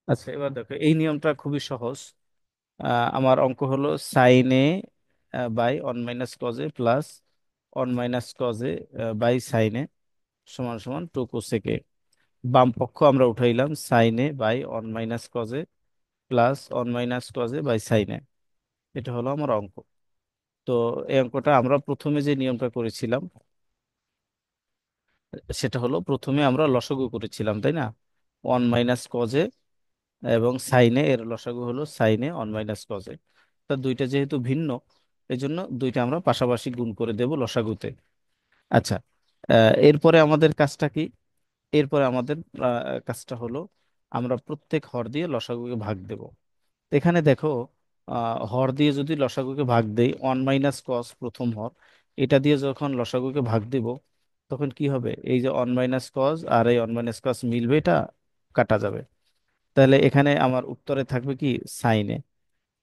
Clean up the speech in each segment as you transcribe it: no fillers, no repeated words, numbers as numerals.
আচ্ছা, এবার দেখো এই নিয়মটা খুবই সহজ। আমার অঙ্ক হলো sine A by 1 - cos A plus 1 - cos A by sine A সমান সমান 2 কোসেক এ। বাম পক্ষ আমরা উঠাইলাম sine A by 1 - cos A plus 1 - cos A by sine A. এটা হলো আমার অঙ্ক। তো এই অঙ্কটা আমরা প্রথমে যে নিয়মটা করেছিলাম সেটা হলো প্রথমে আমরা লসাগু করেছিলাম, তাই না? 1 - কজ এ এবং সাইনে এর লসাগু হলো সাইনে 1 - কজ এ। তা দুইটা যেহেতু ভিন্ন, এই জন্য দুইটা আমরা পাশাপাশি গুণ করে দেব লসাগুতে। আচ্ছা, এরপরে আমাদের কাজটা কি? এরপরে আমাদের কাজটা হলো আমরা প্রত্যেক হর দিয়ে লসাগুকে ভাগ দেব। এখানে দেখো, হর দিয়ে যদি লসাগুকে ভাগ দেই, 1 - কস প্রথম হর, এটা দিয়ে যখন লসাগুকে ভাগ দিব তখন কি হবে? এই যে 1 - কস আর এই 1 - কস মিলবে, এটা কাটা যাবে। তাহলে এখানে আমার উত্তরে থাকবে কি? সাইনে।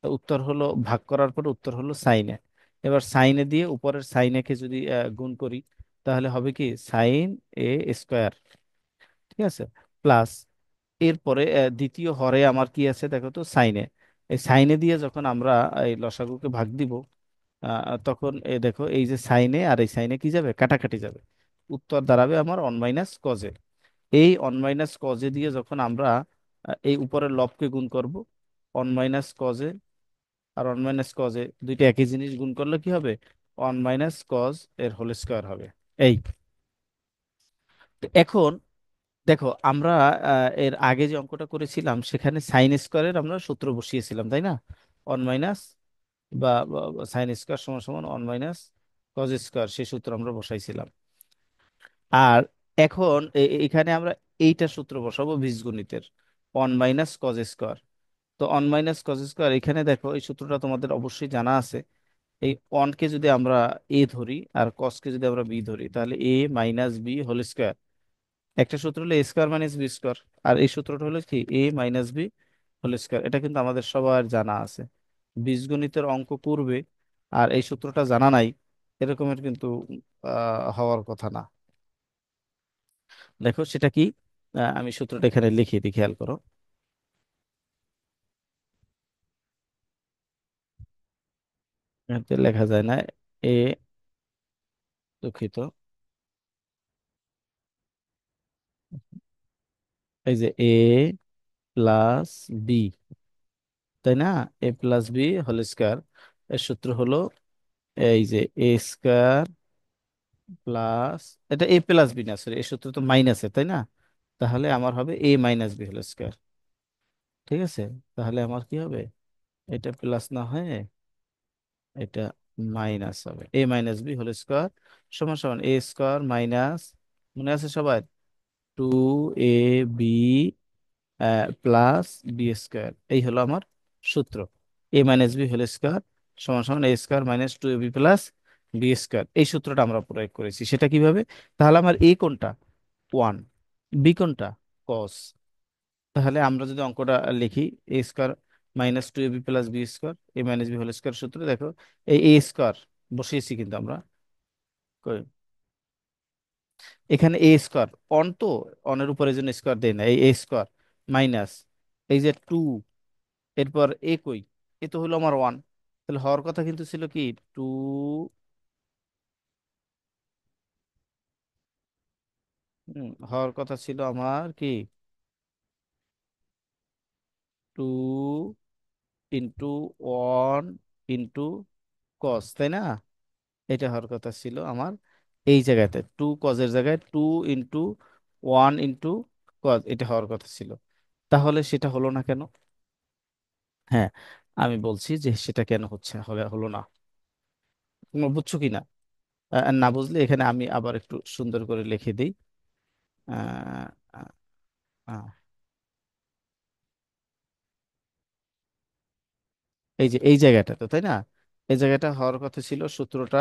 উত্তর হলো, ভাগ করার পর উত্তর হলো সাইনে। এবার সাইনে দিয়ে উপরের সাইনেকে যদি গুণ করি তাহলে হবে কি? সাইন এ স্কোয়ার। ঠিক আছে? প্লাস এরপরে দ্বিতীয় হরে আমার কি আছে দেখো তো, সাইনে। এই সাইনে দিয়ে যখন আমরা এই লসাগুকে ভাগ দিব, তখন দেখো এই যে সাইনে আর এই সাইনে কি যাবে? কাটাকাটি যাবে। উত্তর দাঁড়াবে আমার 1 - কজে। এই 1 - কজে দিয়ে যখন আমরা এই উপরের লবকে গুণ করব, 1 - কজে আর 1 - কজে দুইটা একই জিনিস গুণ করলে কি হবে? 1 - কজ এর হোল স্কোয়ার হবে। এই তো এখন দেখো, আমরা এর আগে যে অঙ্কটা করেছিলাম সেখানে সাইন স্কোয়ারের আমরা সূত্র বসিয়েছিলাম, তাই না? 1 মাইনাস বা সাইন স্কোয়ার সমান সমান 1 - কজ স্কোয়ার, সেই সূত্র আমরা বসাইছিলাম। আর এখন এখানে আমরা এইটা সূত্র বসাবো বীজগণিতের, 1 - কজ স্কোয়ার। তো 1 - কজ স্কোয়ার, এখানে দেখো এই সূত্রটা তোমাদের অবশ্যই জানা আছে। এই ওয়ানকে যদি আমরা এ ধরি আর কসকে যদি আমরা বি ধরি, তাহলে এ মাইনাস বি হোল স্কোয়ার। একটা সূত্র হলো এ স্কোয়ার মাইনাস বি স্কোয়ার, আর এই সূত্রটা হলো কি? এ মাইনাস বি হোল স্কোয়ার। এটা কিন্তু আমাদের সবার জানা আছে। বীজগণিতের অঙ্ক করবে আর এই সূত্রটা জানা নাই, এরকমের কিন্তু হওয়ার কথা না। দেখো সেটা কি? আমি সূত্রটা এখানে লিখে দিই, খেয়াল করো। এতে লেখা যায় না। এ, দুঃখিত, এই যে এ প্লাস বি, তাই না? এ প্লাস বি হোল স্কোয়ার। এর সূত্র হলো এই যে এ স্কোয়ার প্লাস, এটা এ প্লাস বি না, সরি, এই সূত্র তো মাইনাসে, তাই না? তাহলে আমার হবে এ মাইনাস বি হোল স্কোয়ার। ঠিক আছে? তাহলে আমার কি হবে? এটা প্লাস না হয়ে এটা মাইনাস হবে। এ মাইনাস বি হোল স্কোয়ার সমান সমান এ স্কোয়ার মাইনাস, মনে আছে সবাই, 2ab প্লাস বি স্কোয়ার। এই হলো আমার সূত্র। A minus B whole square সমান সমান A square minus 2ab plus B square. এই সূত্রটা আমরা প্রয়োগ করেছি। সেটা কিভাবে? তাহলে আমার এ কোনটা? 1। বি কোনটা? কস। তাহলে আমরা যদি অঙ্কটা লিখি, A square minus 2ab plus B square, A minus B whole square সূত্র দেখো, এই এ স্কোয়ার বসিয়েছি কিন্তু আমরা। কই? এখানে এ স্কোয়ার অন তো, অনের উপরে জন্য স্কোয়ার দেয় না, এই এ স্কোয়ার মাইনাস এই যে 2, এরপর এ কই? এ তো হলো আমার 1। তাহলে হওয়ার কথা কিন্তু ছিল কি? 2, হওয়ার কথা ছিল আমার কি? 2 ইন্টু 1 ইন্টু কস, তাই না? এটা হওয়ার কথা ছিল আমার এই জায়গাতে, 2 কজের জায়গায় 2 ইন্টু 1 ইন্টু কজ, এটা হওয়ার কথা ছিল। তাহলে সেটা হলো না কেন? হ্যাঁ, আমি বলছি যে সেটা কেন হলো না। তোমরা বুঝছো কি না? না বুঝলে এখানে আমি আবার একটু সুন্দর করে লিখে দিই। আহ, আহ, আহ, এই যে এই জায়গাটা তো, তাই না? এই জায়গাটা হওয়ার কথা ছিল সূত্রটা,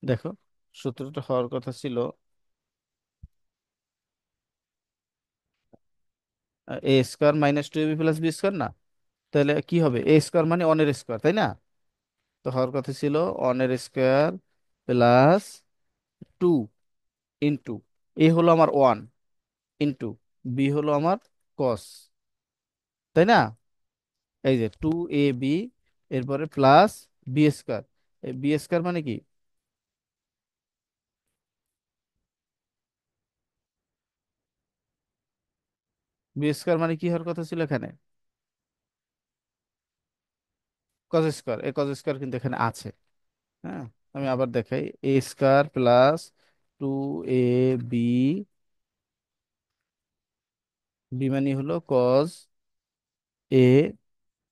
দেখো, সূত্রটা হওয়ার কথা ছিল A square minus 2ab plus B square, না? তাহলে কি হবে? এ স্কোয়ার মানে অনের স্কোয়ার, তাই না? তো হওয়ার কথা ছিল অনের স্কোয়ার প্লাস 2 ইন্টু, এ হলো আমার 1 ইন্টু বি হলো আমার কস, তাই না? এই যে 2ab, এরপরে প্লাস বি স্কোয়ার। এই বি স্কোয়ার মানে কি? বি স্কোয়ার মানে কি হওয়ার কথা ছিল এখানে? Cos square. এই কজ স্কোয়ার কিন্তু এখানে আছে। হ্যাঁ, আমি আবার দেখাই। এ স্কোয়ার প্লাস 2ab, বি মানে হলো কজ এ,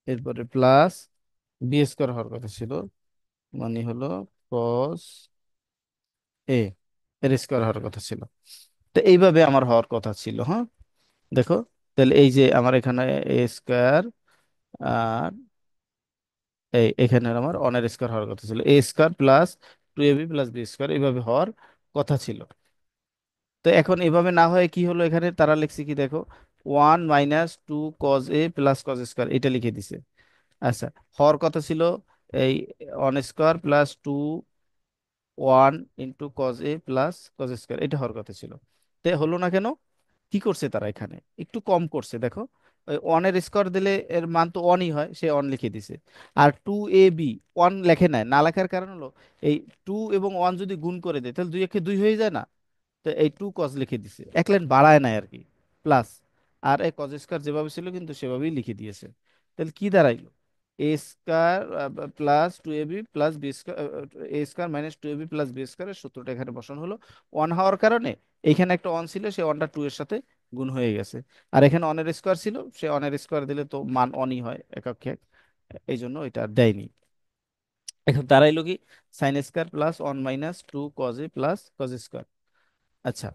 এরপরে প্লাস বি স্কোয়ার হওয়ার কথা ছিল, মানে হলো কজ এ, এর স্কোয়ার হওয়ার কথা ছিল। তো এইভাবে আমার হওয়ার কথা ছিল। হ্যাঁ, দেখো, তাহলে এই যে আমার এখানে এ স্কোয়ার, আর এই এখানে আমার অনের স্কোয়ার হওয়ার কথা ছিল, A square plus 2ab plus B square, এইভাবে হওয়ার কথা ছিল। তো এখন এভাবে না হয়ে কি হলো, এখানে তারা লিখছে কি দেখো, 1 - 2 cos a plus cos square, এটা লিখে দিছে। আচ্ছা, হওয়ার কথা ছিল এই one square plus 1 × cos a plus cos square, এটা হওয়ার কথা ছিল। তো হলো না কেন? কি করছে তারা এখানে? একটু কম করছে, দেখো। ওই ওয়ানের স্কোয়ার দিলে এর মান তো ওয়ানই হয়, সে ওয়ান লিখে দিছে। আর 2ab ওয়ান লেখে নাই, না লেখার কারণ হলো এই 2 এবং 1 যদি গুণ করে দেয় তাহলে 2 × 2 হয়ে যায় না। তো এই 2 cos লিখে দিছে, এক লাইন বাড়ায় নাই আর কি, প্লাস। আর এই কজ স্কোয়ার যেভাবে ছিল কিন্তু সেভাবেই লিখে দিয়েছে। তাহলে কি দাঁড়াইলো? A square plus 2ab plus B square, A square minus 2ab plus B স্কোয়ারের সূত্রটা এখানে বসানো হলো। ওয়ান হওয়ার কারণে এখানে একটা ওয়ান ছিল, সে ওয়ানটা 2 এর সাথে গুণ হয়ে গেছে। আর এখানে অনের স্কোয়ার ছিল, সে অনের স্কোয়ার দিলে তো মান অনই হয় একক এক, এই জন্য এটা আর দেয়নি। এখন দাঁড়াইলো কি, sine square plus 1 - 2 cos a plus cos square. আচ্ছা।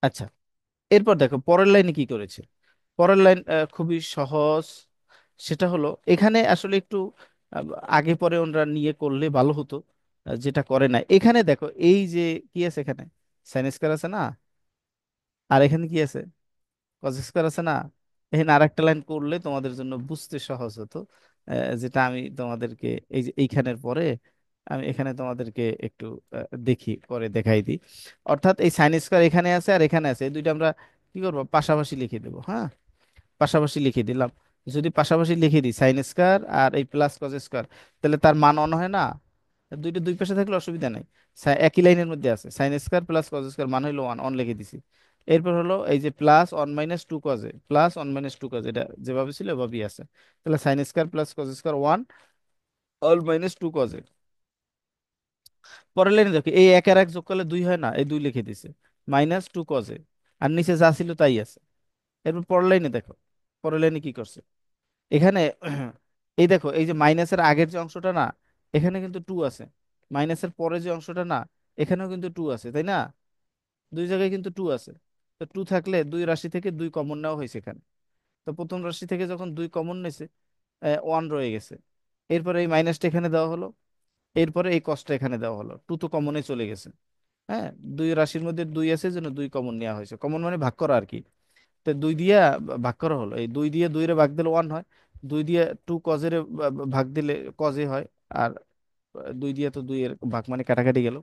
আচ্ছা, এরপর দেখো পরের লাইনে কি করেছে। পরের লাইন খুবই সহজ। সেটা হলো এখানে আসলে একটু আহ, আগে পরে ওনরা নিয়ে করলে ভালো হতো, যেটা করে না। এখানে দেখো এই যে কি আছে এখানে, সাইন স্কয়ার আছে না, আর এখানে কি আছে, কজ স্কয়ার আছে না। এখানে আরেকটা লাইন করলে তোমাদের জন্য বুঝতে সহজ হতো, যেটা আমি তোমাদেরকে এই যে এইখানের পরে আমি এখানে তোমাদেরকে একটু দেখি পরে দেখাই দিই। অর্থাৎ এই সাইন স্কয়ার এখানে আছে আর এখানে আছে, এই দুইটা আমরা কি করবো, পাশাপাশি লিখে দেবো। হ্যাঁ, পাশাপাশি লিখে দিলাম। যদি পাশাপাশি লিখে দিই সাইন স্কয়ার আর এই প্লাস কজ স্কয়ার, তাহলে তার মান অন হয় না? দুইটা দুই পাশে থাকলে অসুবিধা নাই। একই লাইনের মধ্যে আছে, sign square plus cos square মান হলো ওয়ান, অন লিখে দিছি। এরপর হলো এই যে plus 1 - 2 cos a plus 1 - 2 cos, এটা যেভাবে ছিল এভাবেই আছে। তাহলে sine square plus cos square one, all minus two cos A. পরের লাইনে দেখো, এই এক আর এক যোগ করলে 2 হয় না, এই 2 লিখে দিছে, -2 cos a, আর নিচে যা ছিল তাই আছে। এরপর পরের লাইনে দেখো, পরের লাইনে কি করছে এখানে, এই দেখো এই যে মাইনাসের আগের যে অংশটা না, এখানে কিন্তু 2 আছে। মাইনাসের পরে যে অংশটা না, এখানেও কিন্তু 2 আছে, তাই না? দুই জায়গায় কিন্তু 2 আছে। তো 2 থাকলে দুই রাশি থেকে 2 কমন নেওয়া হয়েছে এখানে। তো প্রথম রাশি থেকে যখন 2 কমন নিয়েছে, 1 রয়ে গেছে। এরপরে এই মাইনাসটা এখানে দেওয়া হলো, এরপরে এই কসটা এখানে দেওয়া হলো, 2 তো কমনে চলে গেছে। হ্যাঁ, দুই রাশির মধ্যে 2 আছে জন্য 2 কমন নেওয়া হয়েছে, কমন মানে ভাগ করা আর কি। তো 2 দিয়ে ভাগ করা হলো, এই 2 দিয়ে 2 রে ভাগ দিলে 1 হয়, 2 দিয়ে 2 কজের ভাগ দিলে কজে হয়। আর 2 দিয়ে তো 2 এর ভাগ মানে কাটাকাটি গেল,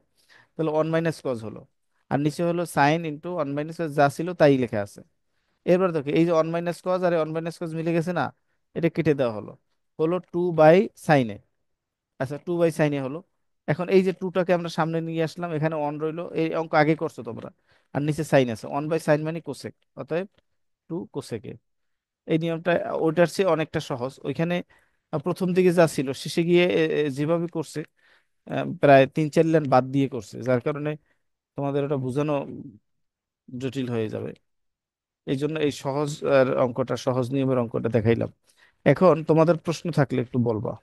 তাহলে 1 - cos হলো। আর নিচে হলো সাইন ইন্টু 1 - cos, যা ছিল তাই লেখা আছে। এরপর দেখো এই যে 1 - cos আর 1 - cos মিলে গেছে না, এটা কেটে দেওয়া হলো, হলো 2/sin a। আচ্ছা, 2/sin a হলো। এখন এই যে টুটাকে আমরা সামনে নিয়ে আসলাম, এখানে 1 রইলো, এই অঙ্ক আগে করছো তোমরা। আর নিচে সাইন আছে, 1/sin মানে কোসেক, অতএব 2 cosec a। এই নিয়মটা ওইটার চেয়ে অনেকটা সহজ। ওইখানে প্রথম দিকে যা ছিল শেষে গিয়ে যেভাবে করছে, প্রায় 3-4 লাইন বাদ দিয়ে করছে, যার কারণে তোমাদের ওটা বোঝানো জটিল হয়ে যাবে। এই জন্য এই সহজ অঙ্কটা, সহজ নিয়মের অঙ্কটা দেখাইলাম। এখন তোমাদের প্রশ্ন থাকলে একটু বলবা।